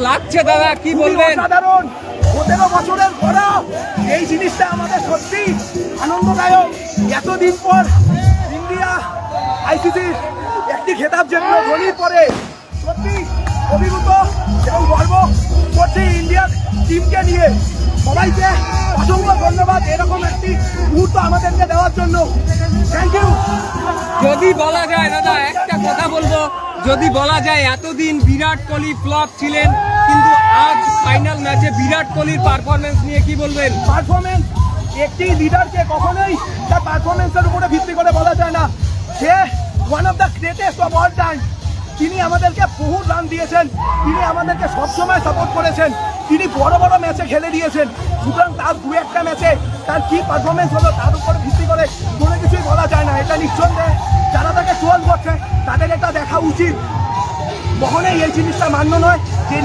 লাগছে দাদা, কি বলবেন? সাধারণ 15 বছরের পরা এই জিনিসটা আমাদের সত্যি আনন্দদায়ক। এতদিন পর ইন্ডিয়া আইসিসির একটি খেতাব জেতল ধোনির পরে, সত্যি অভিভূত এবং গর্ব করছি ইন্ডিয়ার টিমকে নিয়ে। সবাইকে অসংখ্য ধন্যবাদ এরকম একটি মুহূর্ত আমাদেরকে দেওয়ার জন্য। Thank you. যদি বলা যায় দাদা, একটা কথা বলবো, যদি বলা যায় এতদিন বিরাট কোহলি ফ্লপ ছিলেন, কিন্তু আজ ফাইনাল ম্যাচে বিরাট কোহলির পারফরমেন্স নিয়ে কি বলবেন? পারফরমেন্স, একটি লিডারকে কখনোই তার পারফরমেন্সের উপরে ভিত্তি করে বলা যায় না। সে one of the greatest of all time. তিনি আমাদেরকে বহু রান দিয়েছেন, তিনি আমাদেরকে সবসময় সাপোর্ট করেছেন, তিনি বড় বড় ম্যাচে খেলে দিয়েছেন। সুতরাং তার দু একটা ম্যাচে তার কী পারফরমেন্স হলো তার উপর ভিত্তি করে কোনো কিছুই বলা যায় না। এটা নিঃসন্দেহে যারা তাকে ট্রোল করছে তাদের এটা দেখা উচিত। কখনোই এই জিনিসটা মান্য নয় যে